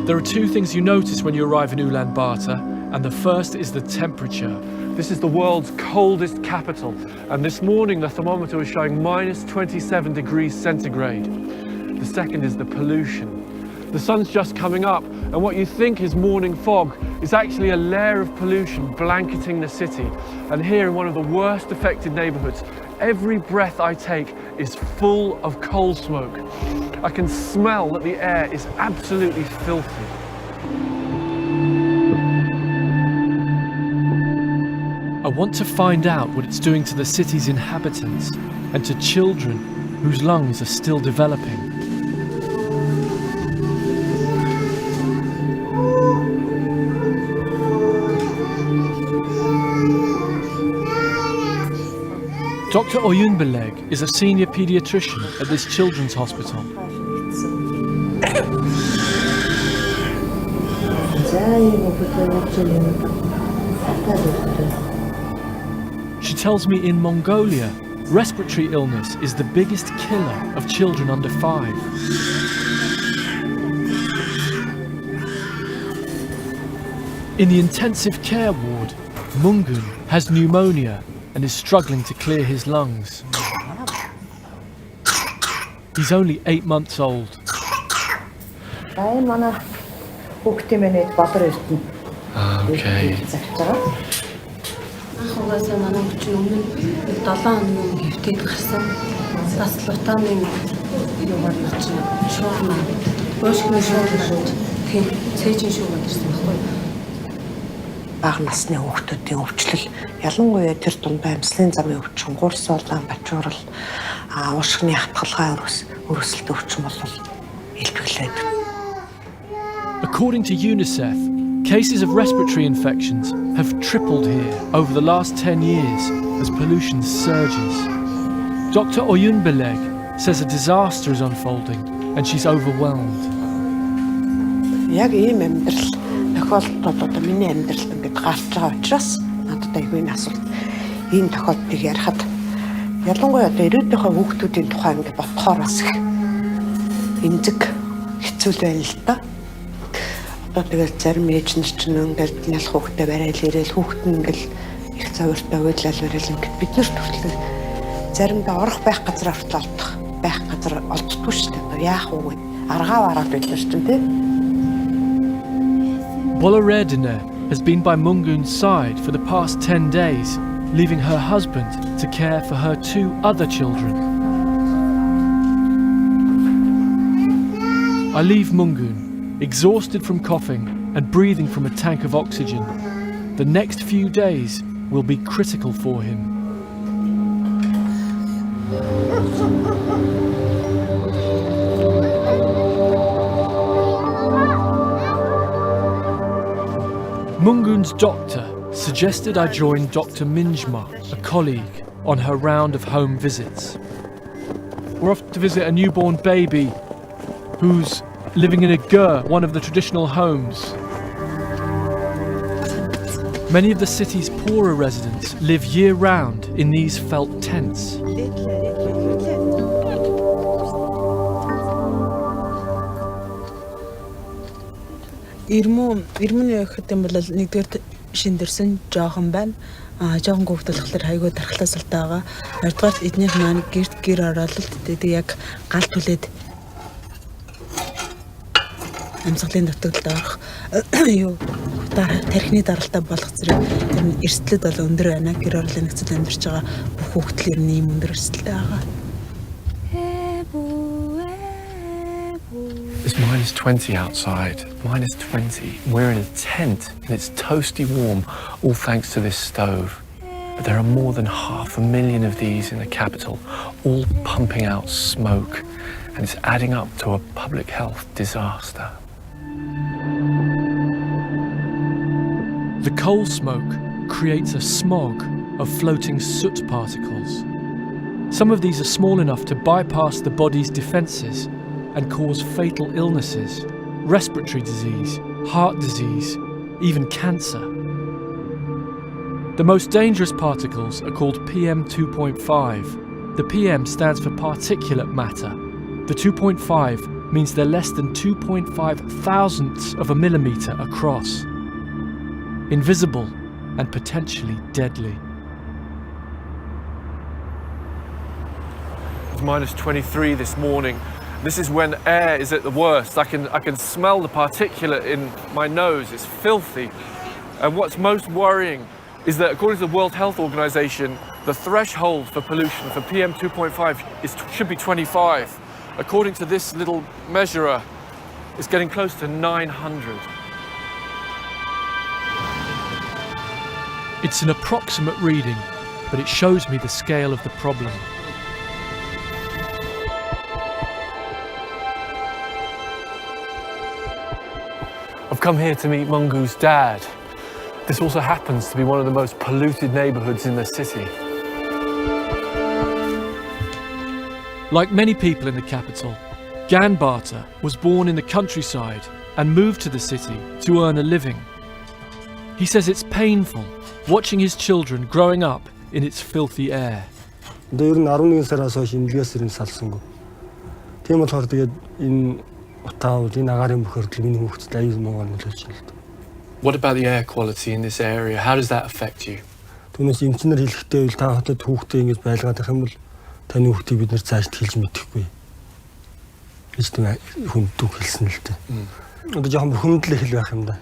There are two things you notice when you arrive in Ulaanbaatar, and the first is the temperature. This is the world's coldest capital, and this morning the thermometer was showing minus 27 degrees centigrade. The second is the pollution. The sun's just coming up, and what you think is morning fog is actually a layer of pollution blanketing the city. And here in one of the worst affected neighborhoods, every breath I take is full of coal smoke. I can smell that the air is absolutely filthy. I want to find out what it's doing to the city's inhabitants and to children whose lungs are still developing. Dr. Ulaanbaatar is a senior paediatrician at this children's hospital. She tells me in Mongolia, respiratory illness is the biggest killer of children under 5. In the intensive care ward, Mungun has pneumonia and is struggling to clear his lungs. He's only 8 months old. Okay. Бага насны хүүхдүүдийн өвчлөл ялангуяа тэр дундаа амьслын замын өвчин, гурс улаан бачуурал, уушгины хатгалгаа өрөсөлт өвчин бол илтгэлээд. According to UNICEF, cases of respiratory infections have tripled here over the last 10 years as pollution surges. Dr. Ulaanbaatar says a disaster is unfolding and she's overwhelmed. Яг ийм амьдрал тохиолдолд одоо миний амьдралд ингээд гарч байгаа учраас надад айгүй энэ асуулт энэ тохиолдлыг ярихад ялангуяа одоо ирээдүйнхээ хүүхдүүдийн тухай ингээд бодохоор бас их эмзэг хэцүү байна л да. Одоо тэгээд зарим ээж нар ч ингээд ялах хүүхдээ барайл ирээл хүүхд нь ингээд их цавиртай уйлал барайл ингээд бид нарт хүртэл заримдаа орох байх газар хүртэл олдох байх газар олддгүй шүү дээ. Одоо яах вэ? Аргаа бараад бид нар ч тийм тий. POLLUTED has been by Mungun's side for the past 10 days, leaving her husband to care for her 2 other children. I leave Mungun, exhausted from coughing and breathing from a tank of oxygen. The next few days will be critical for him. Mungun's doctor suggested I join Dr. Minjma, a colleague, on her round of home visits. We're off to visit a newborn baby who's living in a gur, one of the traditional homes. Many of the city's poorer residents live year-round in these felt tents. Ирмүний хөтөн бол нэгдүгээр шиндэрсэн жоохон байна. Жоохон хүүхдүүд болохоор хайгуу дархлаас л таага. Хоёрдугаар эднийх маань гэр ороод тэгээд яг гал түлээд амьсгалын нутагт орох юу тархины даралтай болох зэрэг тэр эрсдлүүд бол өндөр байна. Гэр орлын нөхцөл амьдарч байгаа бүх хүүхдэл ер нь ийм өндөр эрсдэлтэй байгаа. It's minus 20 outside, minus 20. We're in a tent and it's toasty warm, all thanks to this stove. But there are more than 500,000 of these in the capital, all pumping out smoke, and it's adding up to a public health disaster. The coal smoke creates a smog of floating soot particles. Some of these are small enough to bypass the body's defences and cause fatal illnesses, respiratory disease, heart disease, even cancer. The most dangerous particles are called PM2.5. The PM stands for particulate matter. The 2.5 means they're less than 2.5 thousandths of a millimetre across. Invisible and potentially deadly. It's minus 23 this morning. This is when air is at the worst. I can smell the particulate in my nose. It's filthy. And what's most worrying is that according to the World Health Organization, the threshold for pollution for PM 2.5 should be 25. According to this little measurer, it's getting close to 900. It's an approximate reading, but it shows me the scale of the problem. I've come here to meet Mungu's dad. This also happens to be one of the most polluted neighbourhoods in the city. Like many people in the capital, Ulaanbaatar was born in the countryside and moved to the city to earn a living. He says it's painful watching his children growing up in its filthy air. Ер нь 11 сараас хойш имлгээс ирэн салсангүй. Тийм болохоор тэгээд энэ утаавал энэ агаарын бохирдол миний хүүхдэд аюул муугаар нөлөөлж байна л да. What about the air quality in this area? How does that affect you? Түүнээс эмчнэр хэлэхдээ үл та хотод хүүхдээ ингэж байлгаад байх юм бол таны хүүхдийг бид нэр цааш хэлж мэдэхгүй. Гэж тийм хүн дүү хэлсэн л дээ. Одоо жоохон бухимдал их л байх юм да.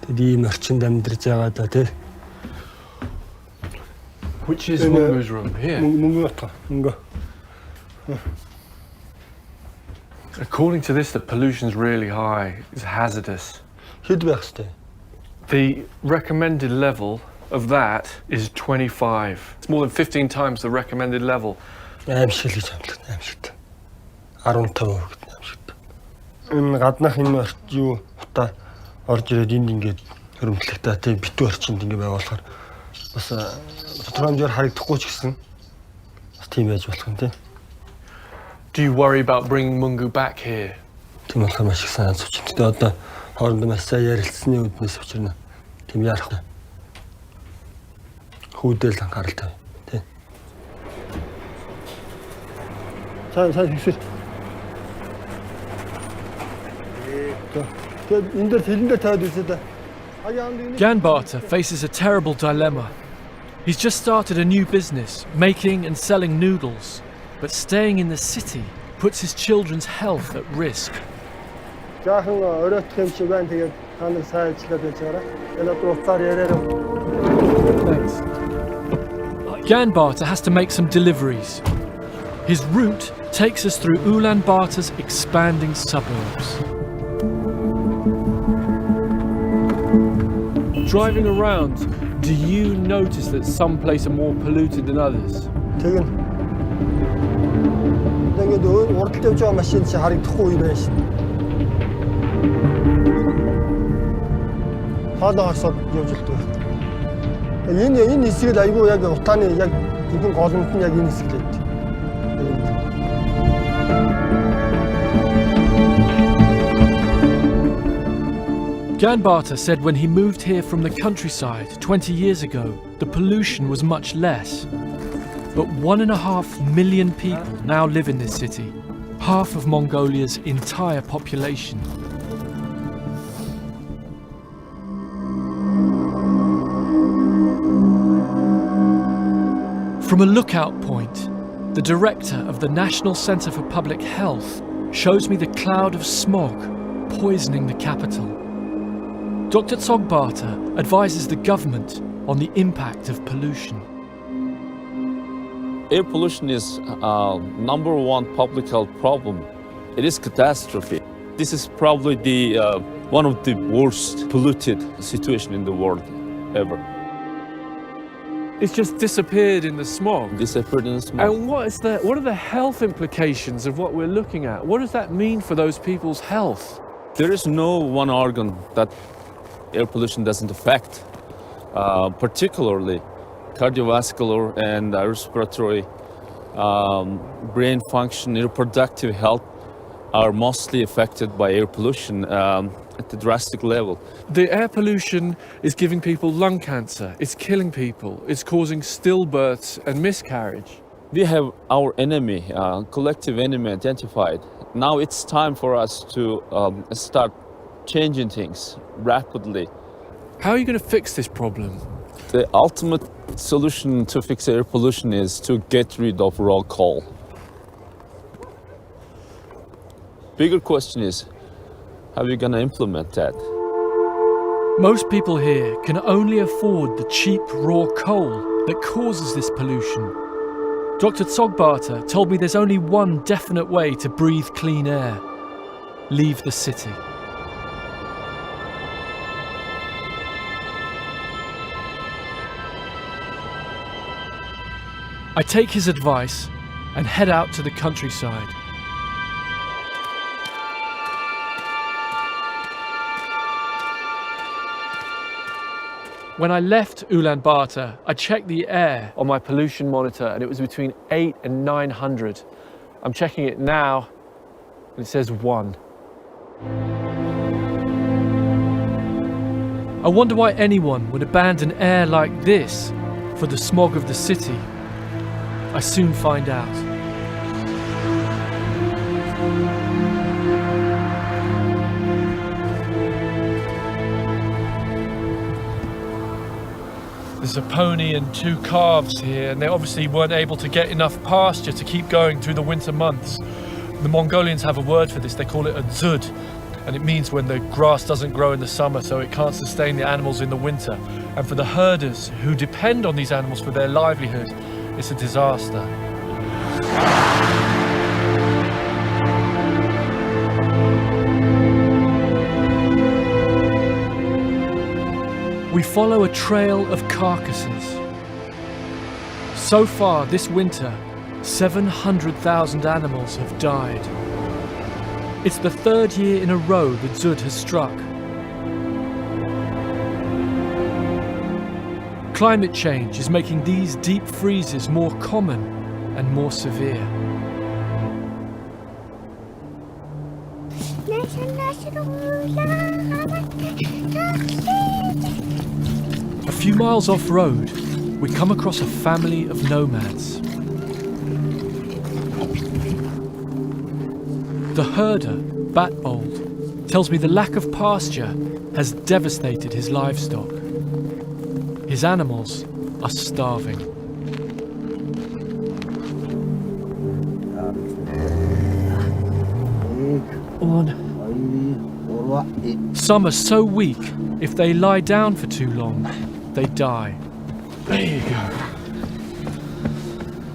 Тэгэд ийм орчинд амьдарч байгаа да тий. Which is Mungu's room? Here? According to this, the pollution's really high. It's hazardous. Хэд байх ёстой? The recommended level of that is 25. It's more than 15 times the recommended level. Аимшиг гэж хамтлах аимшигтай. 15% аимшигтай. Энэ гаднах энэ юу утаа орж ирээд энд ингээд хөрөмтлөгтэй тий битүү орчинд ингээд байгуулахаар бас тодорхоймжоор харагдахгүй ч гэсэн бас тийм байж болох юм тий. Do you worry about bringing Mungu back here? Тийм болохоор маш их санаа зовж байна. Тэгээ одоо хоорондоо маш сайн ярилцсны үднээс учирна. Тийм яарах вэ? Хүүдэл анхааралтай тий. Сайн хийсэл. Тэгээд энэ дээр хэлэн дээр тавиад үзээ да. Ulaanbaatar faces a terrible dilemma. He's just started a new business, making and selling noodles, but staying in the city puts his children's health at risk. Жаахан оройтх юм шиг байна. Тэгээд та нар сайн ажиллаад байж байгаарай. Энэ одоо уцаар яриараа. Thanks. Ulaanbaatar has to make some deliveries. His route takes us through Ulaanbaatar's expanding suburbs. Driving around, do you notice that some places are more polluted than others? Тэгнь. Тэгээд урдд явж байгаа машин чи харагдахгүй юм байна шин. Хаалга хасаад явж л дээ. Энэ хэсгийг айгүй яг утааны яг хэдэн голомт нь яг энэ хэсэг л байд. Ulaanbaatar said when he moved here from the countryside 20 years ago, the pollution was much less. But 1.5 million people now live in this city, half of Mongolia's entire population. From a lookout point, the director of the National Centre for Public Health shows me the cloud of smog poisoning the capital. Dr. Ulaanbaatar advises the government on the impact of pollution. Air pollution is number one public health problem. It is catastrophe. This is probably the one of the worst polluted situation in the world ever. It's just disappeared in the smog. Disappeared in the smog. And what are the health implications of what we're looking at? What does that mean for those people's health? There is no one organ that air pollution doesn't affect, particularly cardiovascular and respiratory, brain function, reproductive health are mostly affected by air pollution at the drastic level. The air pollution is giving people lung cancer, it's killing people, it's causing stillbirths and miscarriage. We have our enemy, collective enemy identified. Now it's time for us to start changing things rapidly. How are you going to fix this problem? The ultimate solution to fix air pollution is to get rid of raw coal. Bigger question is, how are we going to implement that? Most people here can only afford the cheap raw coal that causes this pollution. Dr. Ulaanbaatar told me there's only one definite way to breathe clean air. Leave the city. I take his advice and head out to the countryside. When I left Ulaanbaatar, I checked the air on my pollution monitor and it was between 8 and 900. I'm checking it now and it says 1. I wonder why anyone would abandon air like this for the smog of the city. I soon find out. There's a pony and 2 calves here, and they obviously weren't able to get enough pasture to keep going through the winter months. The Mongolians have a word for this, they call it a dzud, and it means when the grass doesn't grow in the summer, so it can't sustain the animals in the winter. And for the herders who depend on these animals for their livelihood, it's a disaster. We follow a trail of carcasses. So far this winter, 700,000 animals have died. It's the 3rd year in a row the dzud has struck. Climate change is making these deep freezes more common and more severe. A few miles off-road, we come across a family of nomads. The herder, Batbold, tells me the lack of pasture has devastated his livestock. His animals are starving. Some are so weak, if they lie down for too long, they die. There you go.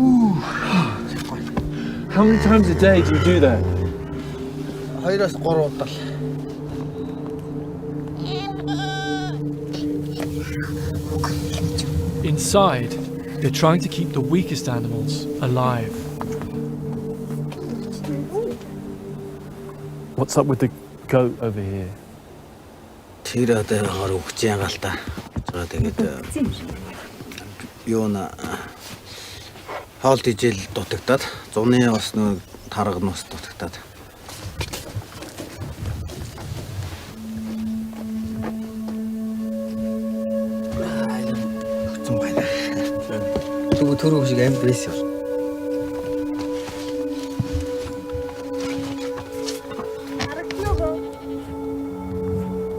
Ooh. How many times a day do you do that? Inside, they're trying to keep the weakest animals alive. What's up with the goat over here? Хоол дижил дутагдаад зуны бас нөө тарганаас дутагдаад. Хөцөн байна. Төрөө шиг амт байсан.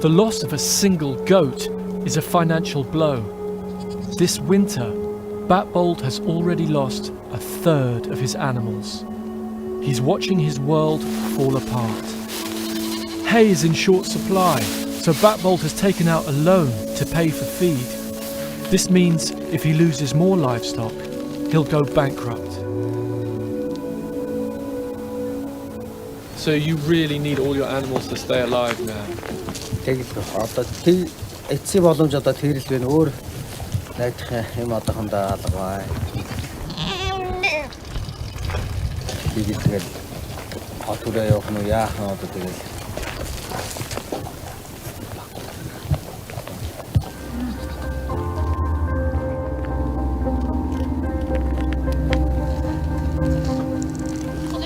The loss of a single goat is a financial blow. This winter, Batbold has already lost 1/3 of his animals. He's watching his world fall apart. Hay is in short supply, so Batbold has taken out a loan to pay for feed. This means if he loses more livestock, he'll go bankrupt. So you really need all your animals to stay alive now? Тэгэл одоо тэр эцсийн боломж одоо тэрл байна. Өөр найдах юм одоохондоо алгаа. Тэгэл хотураа явах нь яах нь одоо тэгэл.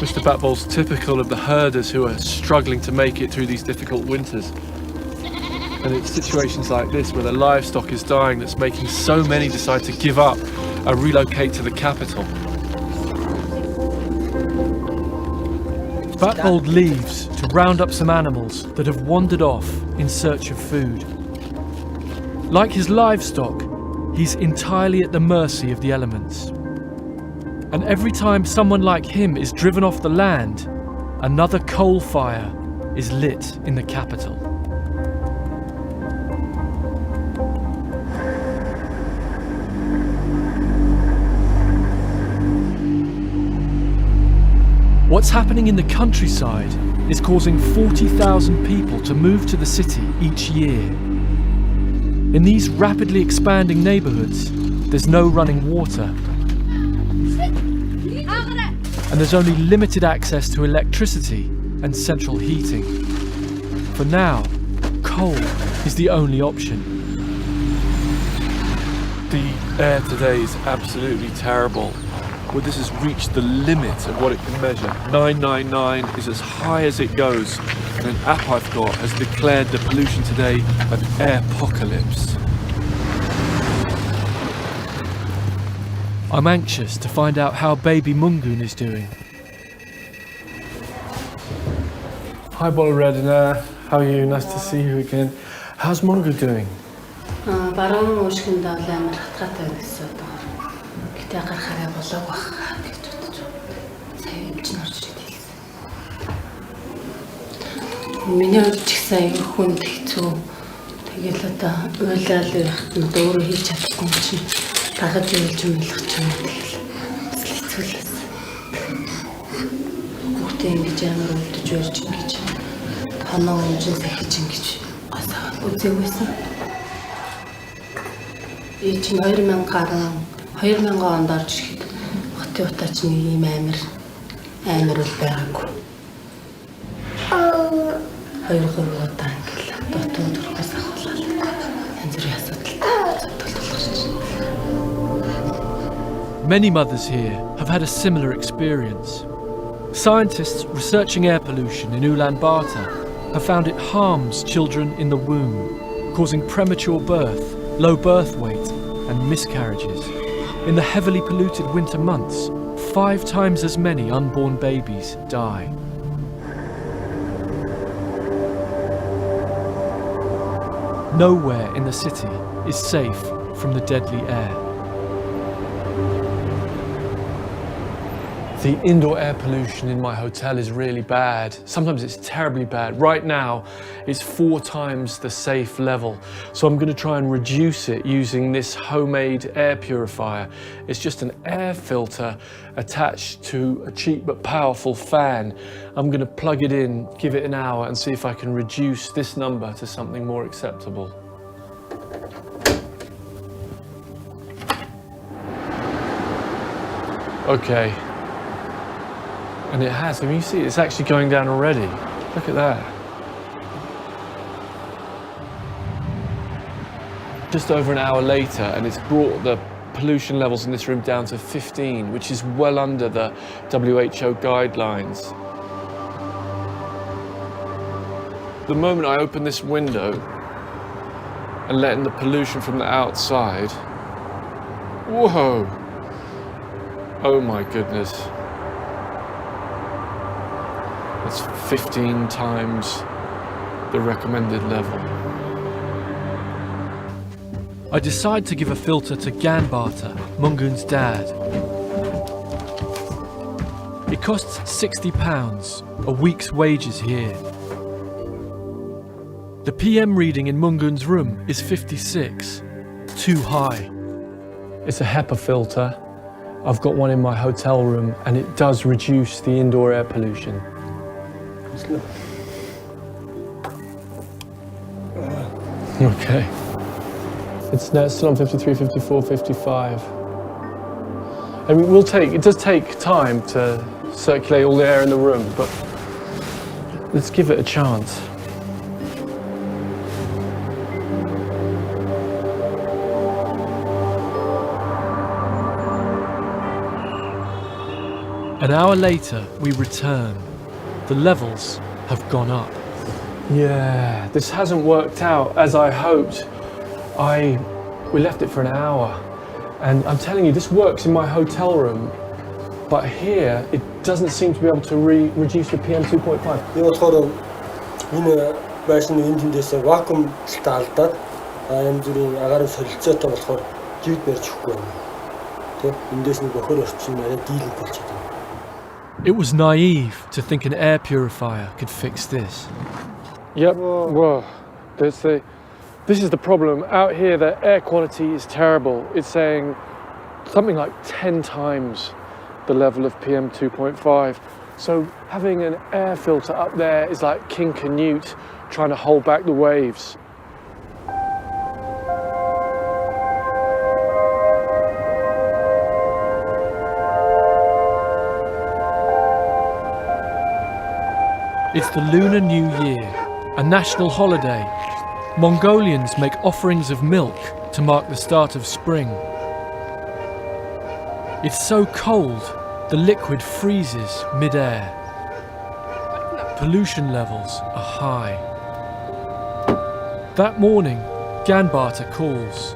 Mr. Batbold's typical of the herders who are struggling to make it through these difficult winters. And it's situations like this where the livestock is dying that's making so many decide to give up and relocate to the capital. Batbold leaves to round up some animals that have wandered off in search of food. Like his livestock, he's entirely at the mercy of the elements. And every time someone like him is driven off the land, another coal fire is lit in the capital. What's happening in the countryside is causing 40,000 people to move to the city each year. In these rapidly expanding neighbourhoods, there's no running water. And there's only limited access to electricity and central heating. For now, coal is the only option. The air today is absolutely terrible. Well, this has reached the limit of what it can measure. 999 is as high as it goes. And an app I've got has declared the pollution today an airpocalypse. I'm anxious to find out how baby Mungun is doing. Hi, Bolredina. How are you? Nice to see you again. How's Mungu doing? Баруун уушгиндаа л амар хатгаатай байсан одоо. Гэтэ гарахаараа болов бах гэж бодож байна. Сая эмч нь орж ирээд хэлсэн. Миний хувьд ч гэсэн аюу хүнд хэцүү. Тэгэл одоо уйлал байхад нь одоо өөрөө хийж чадахгүй юм чинь дагаж ийлж өмлөх ч юм тэгэл хэцүү л байсан. Хүүхдээ ингэж амар өвдөж өрж ингэж хоноо өмжин сахиж ингэж гасаа үзээвсэн. Ий чинь 2000 онд орж ирэхэд хотын утаач нэг ийм амар үл байгаагүй. 2-3 удаа ингээл дотоод төрхөөс ахуулаад янз бүрийн асуудалтай тулгуурлаж. Many mothers here have had a similar experience. Scientists researching air pollution in Ulaanbaatar have found it harms children in the womb, causing premature birth, low birth weight and miscarriages. In the heavily polluted winter months, 5 times as many unborn babies die. Nowhere in the city is safe from the deadly air. The indoor air pollution in my hotel is really bad. Sometimes it's terribly bad. Right now, it's 4 times the safe level. So I'm going to try and reduce it using this homemade air purifier. It's just an air filter attached to a cheap but powerful fan. I'm going to plug it in, give it an hour, and see if I can reduce this number to something more acceptable. Okay. And it has. I mean, you see, it's actually going down already. Look at that. Just over an hour later, and it's brought the pollution levels in this room down to 15, which is well under the WHO guidelines. The moment I open this window and let in the pollution from the outside, whoa! Oh my goodness. That's 15 times the recommended level. I decide to give a filter to Ulaanbaatar, Mungun's dad. It costs £60, a week's wages here. The PM reading in Mungun's room is 56, too high. It's a HEPA filter. I've got one in my hotel room and it does reduce the indoor air pollution. Okay. It's now still on 53, 54, 55. I mean, it does take time to circulate all the air in the room, but let's give it a chance. An hour later, we return. The levels have gone up. Yeah, this hasn't worked out as I hoped. We left it for an hour, and I'm telling you, this works in my hotel room, But here, it doesn't seem to be able to reduce the PM2.5. Энэ болохоор энэ байшин энэ тэндээс вакуум талдаад янз бүрийн агаар солилцоотой болохоор живд барьж өгөхгүй байна. Тэ эндээс нэг бохор орчин арай дийлэнх болчиход байна. It was naive to think an air purifier could fix this. Yep, well, this is the problem. Out here, the air quality is terrible. It's saying something like 10 times the level of PM2.5. So having an air filter up there is like King Canute trying to hold back the waves. It's the Lunar New Year, a national holiday. Mongolians make offerings of milk to mark the start of spring. It's so cold, the liquid freezes mid-air. Pollution levels are high. That morning, Ulaanbaatar calls.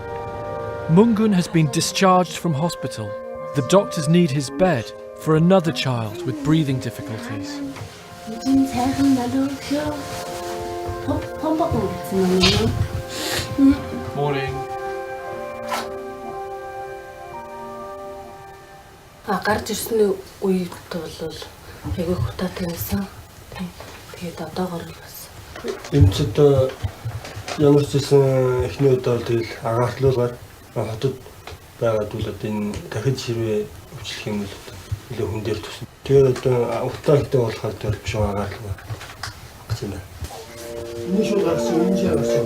Mungun has been discharged from hospital. The doctors need his bed for another child with breathing difficulties. Morning. Гарч ирсэн үед бол айгүй хутаатай байсан. Тэгээд одоогоор бас Эмчд ямар ч гэсэн эхний удаа тэгэл агаартлуулгаар хотод байгаад үл одоо энэ дахид хэрвээ өвчлөх юм бол илүү хүн дээр тусна. Тэгээд одоо утаатай болохоор тэр биш агаартлаа. Гэсэн юм. Энэ шууд гарсан юм чи гарсан.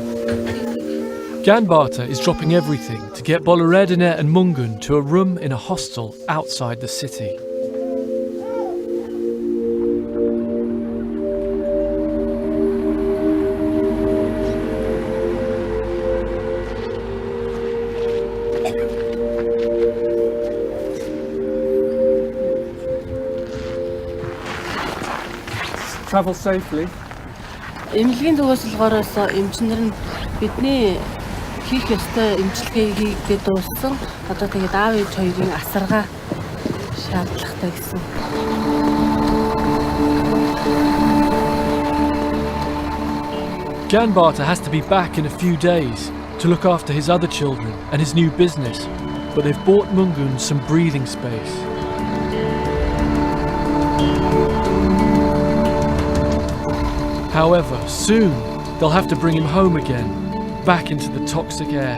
Ulaanbaatar is dropping everything to get POLLUTED and Mungun to a room in a hostel outside the city. Travel safely. эмнэлгийн зүгээс болохоор эмчнэр нь бидний хийх ёстой эмчилгээг хийгээд дууссан. Одоо тэгээд аав ээж хоёрын асаргаа шаардлагатай гэсэн. Ulaanbaatar has to be back in a few days to look after his other children and his new business, but they've bought Mungun some breathing space. However, soon they'll have to bring him home again, back into the toxic air.